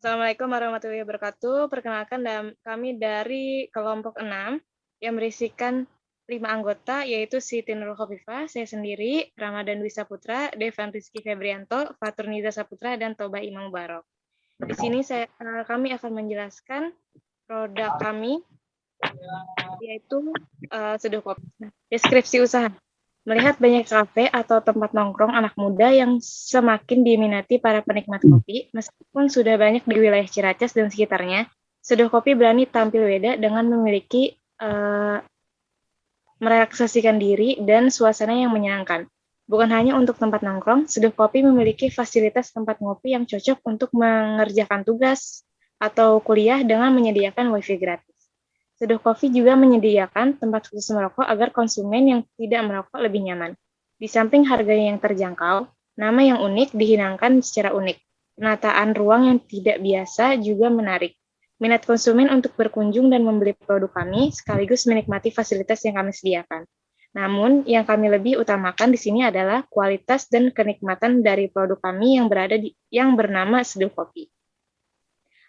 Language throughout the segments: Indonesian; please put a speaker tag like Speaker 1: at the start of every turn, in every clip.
Speaker 1: Assalamualaikum warahmatullahi wabarakatuh. Perkenalkan kami dari kelompok 6 yang berisikan 5 anggota, yaitu Siti Nurul Khofifah, saya sendiri, Ramadan Dwi Saputra, Devan Rizky Febrianto, Fatur Niza Saputra, dan Toba Imam Barok. Di sini kami akan menjelaskan produk kami, yaitu Seduh Kopi. Deskripsi usaha. Melihat banyak kafe atau tempat nongkrong anak muda yang semakin diminati para penikmat kopi, meskipun sudah banyak di wilayah Ciracas dan sekitarnya, Seduh Kopi berani tampil beda dengan memiliki merelaksasikan diri dan suasana yang menyenangkan. Bukan hanya untuk tempat nongkrong, Seduh Kopi memiliki fasilitas tempat ngopi yang cocok untuk mengerjakan tugas atau kuliah dengan menyediakan wifi gratis. Seduh Coffee juga menyediakan tempat khusus merokok agar konsumen yang tidak merokok lebih nyaman. Di samping harganya yang terjangkau, nama yang unik dihidangkan secara unik. Penataan ruang yang tidak biasa juga menarik. Minat konsumen untuk berkunjung dan membeli produk kami sekaligus menikmati fasilitas yang kami sediakan. Namun, yang kami lebih utamakan di sini adalah kualitas dan kenikmatan dari produk kami yang bernama Seduh Kopi.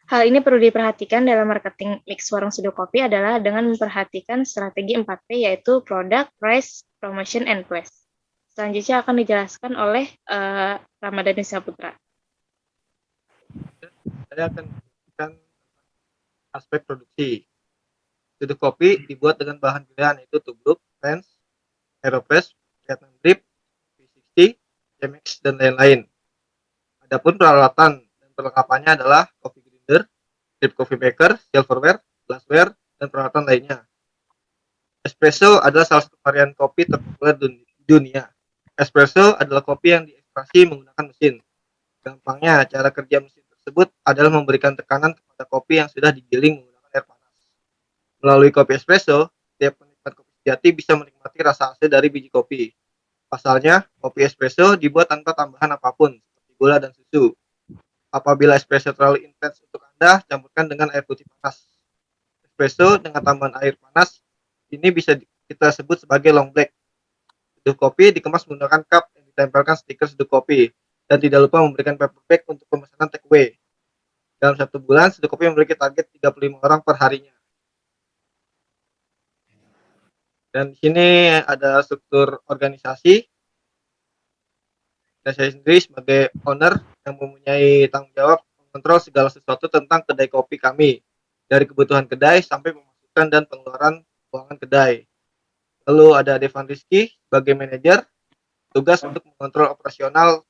Speaker 1: Hal ini perlu diperhatikan dalam marketing mix warung Seduh Kopi adalah dengan memperhatikan strategi 4P, yaitu Product, Price, Promotion, and Place. Selanjutnya akan dijelaskan oleh Ramadan Dwi Saputra.
Speaker 2: Saya akan menjelaskan aspek produksi. Seduh Kopi dibuat dengan bahan pilihan yaitu tubruk, fans, aeropress, Vietnam drip, V60, Chemex, dan lain-lain. Adapun peralatan dan perlengkapannya adalah coffee grinder, drip coffee maker, silverware, glassware, dan peralatan lainnya. Espresso adalah salah satu varian kopi terpopuler di dunia. Espresso adalah kopi yang diekstraksi menggunakan mesin. Gampangnya, cara kerja mesin tersebut adalah memberikan tekanan kepada kopi yang sudah digiling menggunakan air panas. Melalui kopi espresso, setiap penikmat kopi sejati bisa menikmati rasa asli dari biji kopi. Pasalnya, kopi espresso dibuat tanpa tambahan apapun, seperti gula dan susu. Apabila espresso terlalu intens untuk Anda, campurkan dengan air putih panas. Espresso dengan tambahan air panas ini bisa kita sebut sebagai long black. Seduh kopi dikemas menggunakan cup yang ditempelkan stiker seduh kopi, dan tidak lupa memberikan paper bag untuk pemesanan take away. Dalam 1 bulan, Seduh Kopi memiliki target 35 orang per harinya. Dan di sini ada struktur organisasi. Dan saya sendiri sebagai owner yang mempunyai tanggung jawab mengontrol segala sesuatu tentang kedai kopi kami, dari kebutuhan kedai sampai pemasukan dan pengeluaran keuangan kedai. Lalu ada Devan Rizky sebagai manajer, tugas untuk mengontrol operasional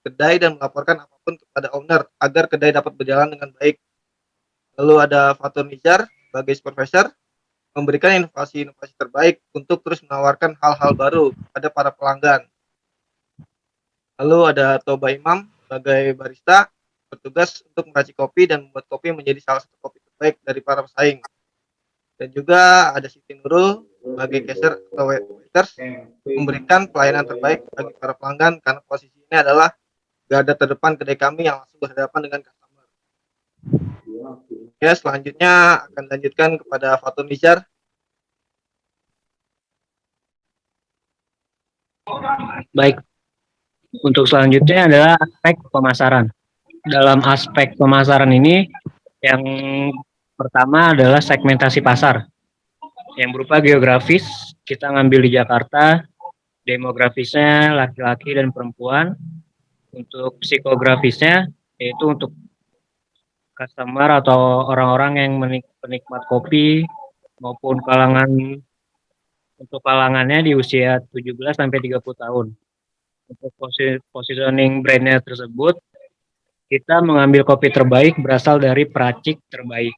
Speaker 2: kedai dan melaporkan apapun kepada owner agar kedai dapat berjalan dengan baik. Lalu ada Fatur Nizar sebagai supervisor, memberikan inovasi-inovasi terbaik untuk terus menawarkan hal-hal baru pada para pelanggan. Lalu ada Toba Imam sebagai barista, bertugas untuk meracik kopi dan membuat kopi menjadi salah satu kopi terbaik dari para pesaing. Dan juga ada Siti Nurul sebagai cashier atau waiters, memberikan pelayanan terbaik bagi para pelanggan karena posisi ini adalah garda terdepan kedai kami yang langsung berhadapan dengan customer. Ya, selanjutnya akan dilanjutkan kepada Fatur Nizar.
Speaker 3: Baik, untuk selanjutnya adalah aspek pemasaran. Dalam aspek pemasaran ini, yang pertama adalah segmentasi pasar, yang berupa geografis, kita ngambil di Jakarta, demografisnya laki-laki dan perempuan. Untuk psikografisnya, yaitu untuk customer atau orang-orang yang penikmat kopi, maupun untuk kalangannya di usia 17 sampai 30 tahun. Untuk positioning brandnya tersebut, kita mengambil kopi terbaik berasal dari peracik terbaik.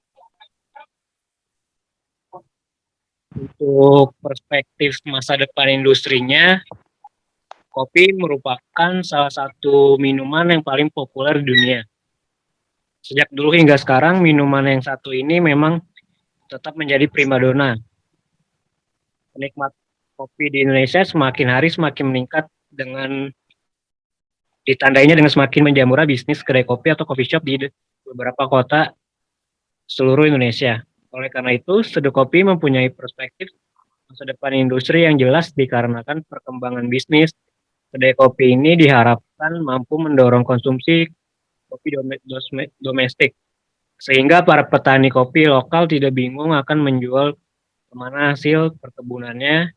Speaker 3: Untuk perspektif masa depan industrinya, kopi merupakan salah satu minuman yang paling populer di dunia. Sejak dulu hingga sekarang, minuman yang satu ini memang tetap menjadi primadona. Penikmat kopi di Indonesia semakin hari semakin meningkat dengan ditandainya dengan semakin menjamurnya bisnis kedai kopi atau coffee shop di beberapa kota seluruh Indonesia. Oleh karena itu, Seduh Kopi mempunyai perspektif masa depan industri yang jelas dikarenakan perkembangan bisnis. Kedai kopi ini diharapkan mampu mendorong konsumsi kopi domestik Sehingga para petani kopi lokal tidak bingung akan menjual kemana hasil perkebunannya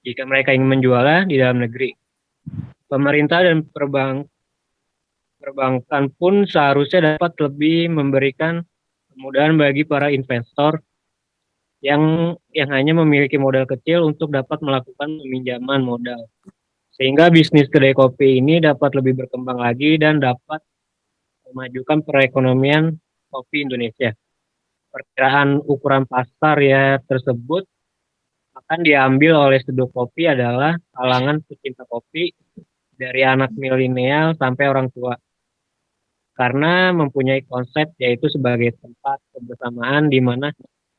Speaker 3: jika mereka ingin menjualnya di dalam negeri. Pemerintah dan perbankan pun seharusnya dapat lebih memberikan kemudahan bagi para investor yang hanya memiliki modal kecil untuk dapat melakukan peminjaman modal. Sehingga bisnis kedai kopi ini dapat lebih berkembang lagi dan dapat memajukan perekonomian kopi Indonesia. Perkiraan ukuran pasar ya tersebut akan diambil oleh Seduh Kopi adalah kalangan pecinta kopi dari anak milenial sampai orang tua. Karena mempunyai konsep yaitu sebagai tempat kebersamaan di mana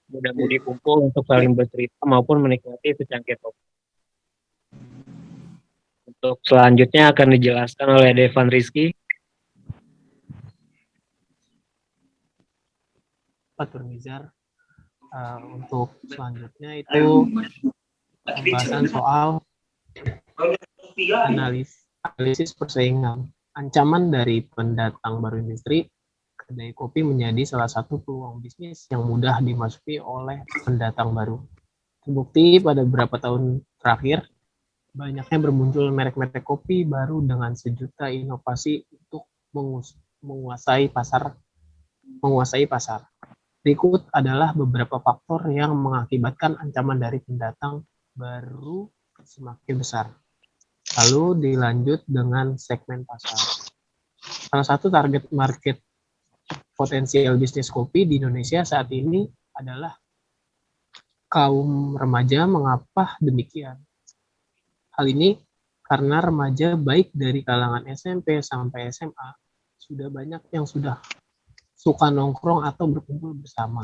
Speaker 3: muda-mudi kumpul untuk saling bercerita maupun menikmati secangkir kopi. Untuk selanjutnya akan dijelaskan oleh Devan Rizky.
Speaker 4: Pak Turnizar, untuk selanjutnya itu pembahasan soal analisis persaingan. Ancaman dari pendatang baru industri, kedai kopi menjadi salah satu peluang bisnis yang mudah dimasuki oleh pendatang baru. Terbukti pada beberapa tahun terakhir, banyaknya bermuncul merek-merek kopi baru dengan sejuta inovasi untuk menguasai pasar. Berikut adalah beberapa faktor yang mengakibatkan ancaman dari pendatang baru semakin besar. Lalu dilanjut dengan segmen pasar. Salah satu target market potensial bisnis kopi di Indonesia saat ini adalah kaum remaja. Mengapa demikian? Hal ini karena remaja baik dari kalangan SMP sampai SMA sudah banyak yang sudah suka nongkrong atau berkumpul bersama,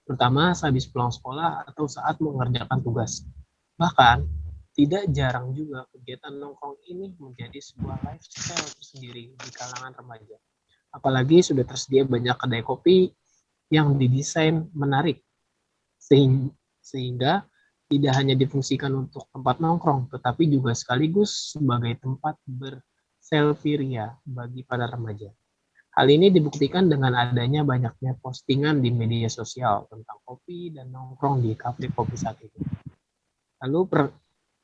Speaker 4: terutama sehabis pulang sekolah atau saat mengerjakan tugas. Bahkan, tidak jarang juga kegiatan nongkrong ini menjadi sebuah lifestyle tersendiri di kalangan remaja. Apalagi sudah tersedia banyak kedai kopi yang didesain menarik, sehingga tidak hanya difungsikan untuk tempat nongkrong, tetapi juga sekaligus sebagai tempat berselfie ria bagi para remaja. Hal ini dibuktikan dengan adanya banyaknya postingan di media sosial tentang kopi dan nongkrong di kafe kopi saat ini. Lalu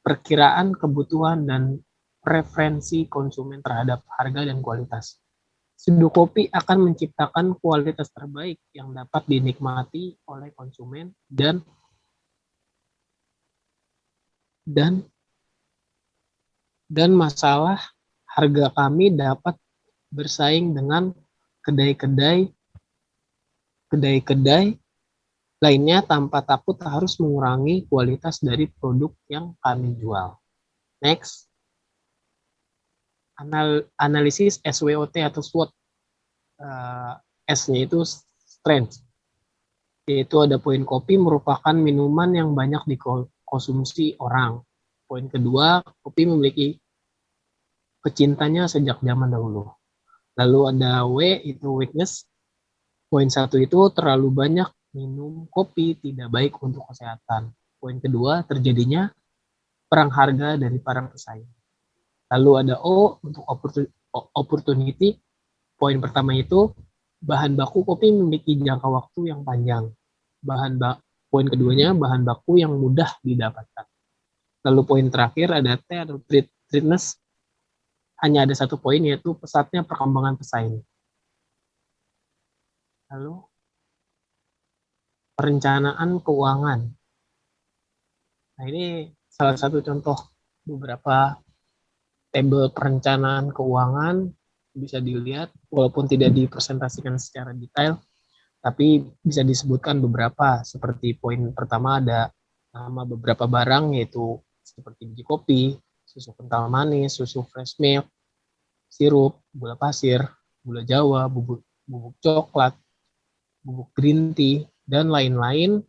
Speaker 4: perkiraan kebutuhan dan preferensi konsumen terhadap harga dan kualitas. Seduh Kopi akan menciptakan kualitas terbaik yang dapat dinikmati oleh konsumen dan masalah harga kami dapat bersaing dengan kedai-kedai lainnya tanpa takut harus mengurangi kualitas dari produk yang kami jual. Next, analisis SWOT atau SWOT. S-nya itu strength, yaitu ada poin kopi merupakan minuman yang banyak dikonsumsi orang. Poin kedua, kopi memiliki pecintanya sejak zaman dahulu. Lalu ada W, itu weakness. Poin 1 itu terlalu banyak minum kopi tidak baik untuk kesehatan. Poin kedua, terjadinya perang harga dari para pesaing. Lalu ada O untuk opportunity. Poin pertama itu bahan baku kopi memiliki jangka waktu yang panjang. Poin keduanya bahan baku yang mudah didapatkan. Lalu poin terakhir ada T atau treatness. Hanya ada satu poin, yaitu pesatnya perkembangan pesaing. Lalu perencanaan keuangan. Nah, ini salah satu contoh beberapa tabel perencanaan keuangan, bisa dilihat walaupun tidak dipresentasikan secara detail, tapi bisa disebutkan beberapa. Seperti poin pertama ada nama beberapa barang, yaitu seperti biji kopi, susu kental manis, susu fresh milk, sirup, gula pasir, gula jawa, bubuk coklat, bubuk green tea, dan lain-lain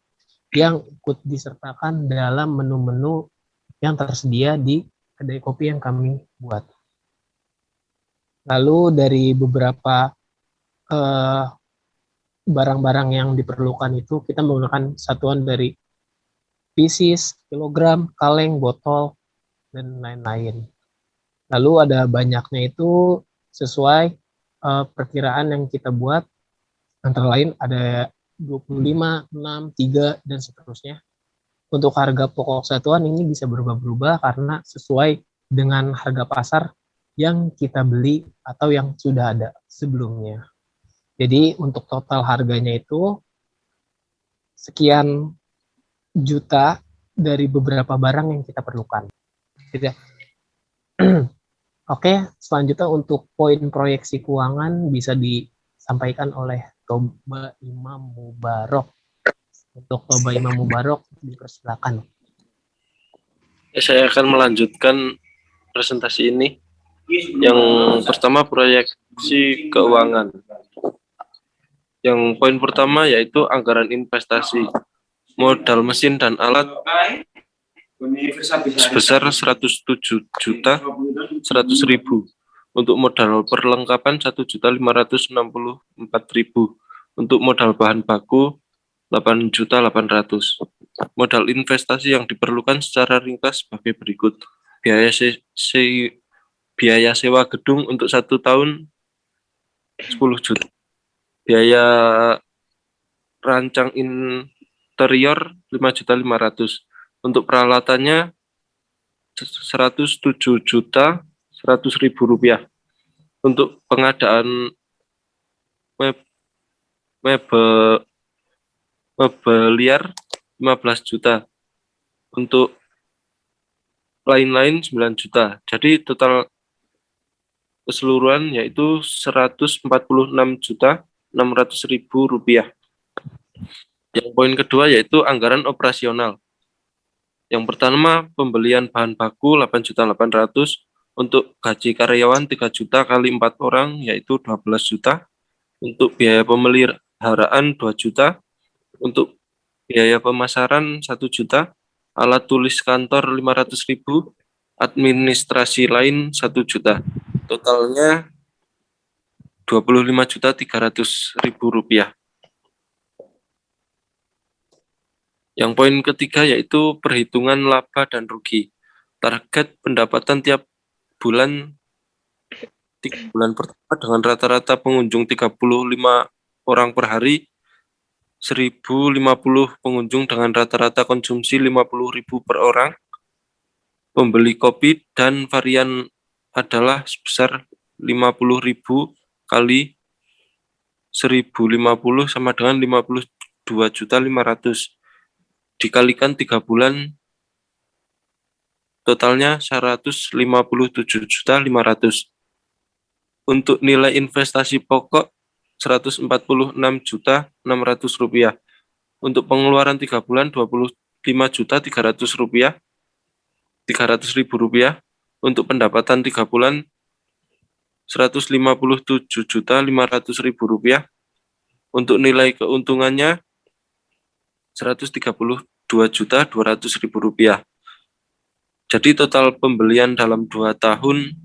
Speaker 4: yang ikut disertakan dalam menu-menu yang tersedia di kedai kopi yang kami buat. Lalu dari beberapa barang-barang yang diperlukan itu kita menggunakan satuan dari pieces, kilogram, kaleng, botol, dan lain-lain. Lalu ada banyaknya itu sesuai perkiraan yang kita buat. Antara lain ada 25, 6, 3, dan seterusnya. Untuk harga pokok satuan ini bisa berubah-ubah karena sesuai dengan harga pasar yang kita beli atau yang sudah ada sebelumnya. Jadi untuk total harganya itu sekian juta dari beberapa barang yang kita perlukan. Gitu ya. Oke, selanjutnya untuk poin proyeksi keuangan bisa disampaikan oleh Toba Imam Mubarok. Untuk Toba Imam Mubarok, dipersilakan.
Speaker 5: Saya akan melanjutkan presentasi ini. Yang pertama proyeksi keuangan. Yang poin pertama yaitu anggaran investasi modal mesin dan alat sebesar 107.100.000 untuk modal perlengkapan 1.564.000 untuk modal bahan baku 8.800.000. Modal investasi yang diperlukan secara ringkas sebagai berikut: biaya sewa gedung untuk 1 tahun 10 juta, biaya rancang interior 5.500.000. Untuk peralatannya 107.100.000 rupiah. Untuk pengadaan mebeliar 15 juta. Untuk lain-lain 9 juta. Jadi total keseluruhan yaitu 146.600.000 rupiah. Yang poin kedua yaitu anggaran operasional. Yang pertama, pembelian bahan baku 8.800.000, untuk gaji karyawan 3 juta kali 4 orang, yaitu 12 juta. Untuk biaya pemeliharaan 2 juta. Untuk biaya pemasaran 1 juta. Alat tulis kantor 500.000, administrasi lain 1 juta. Totalnya 25.300.000 rupiah. Yang poin ketiga yaitu perhitungan laba dan rugi. Target pendapatan tiap bulan 3 bulan pertama dengan rata-rata pengunjung 35 orang per hari, 1.050 pengunjung dengan rata-rata konsumsi 50.000 per orang. Pembeli kopi dan varian adalah sebesar 50.000 kali 1.050 sama dengan 52.500.000. Dikalikan 3 bulan, totalnya 157.500.000. Untuk nilai investasi pokok 146.600.000 rupiah. Untuk pengeluaran 3 bulan 25.300.000 rupiah. Untuk pendapatan 3 bulan 157.500.000 rupiah. Untuk nilai keuntungannya 132.200.000 rupiah. Jadi total pembelian dalam 2 tahun,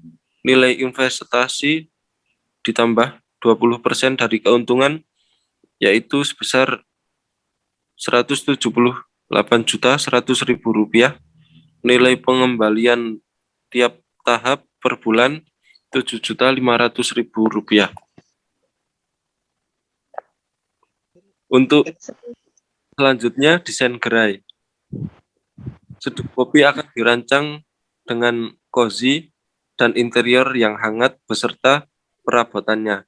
Speaker 5: nilai investasi ditambah 20% dari keuntungan, yaitu sebesar 178.100.000 rupiah. Nilai pengembalian tiap tahap per bulan 7.500.000 rupiah. Untuk selanjutnya, desain gerai. Seduh kopi akan dirancang dengan cozy dan interior yang hangat beserta perabotannya.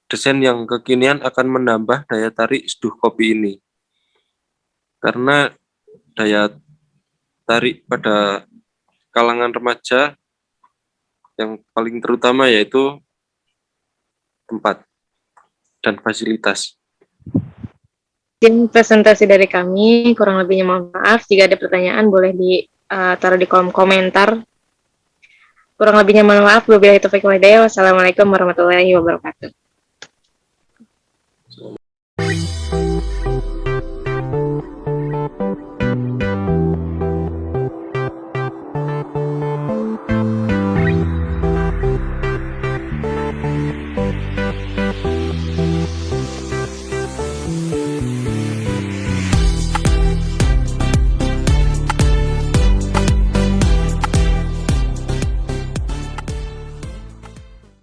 Speaker 5: Desain yang kekinian akan menambah daya tarik seduh kopi ini. Karena daya tarik pada kalangan remaja yang paling terutama yaitu tempat dan fasilitas.
Speaker 1: Mungkin presentasi dari kami, kurang lebihnya mohon maaf. Jika ada pertanyaan boleh ditaruh di kolom komentar. Kurang lebihnya mohon maaf. Wabillahi taufiq wal hidayah. Wassalamualaikum warahmatullahi wabarakatuh.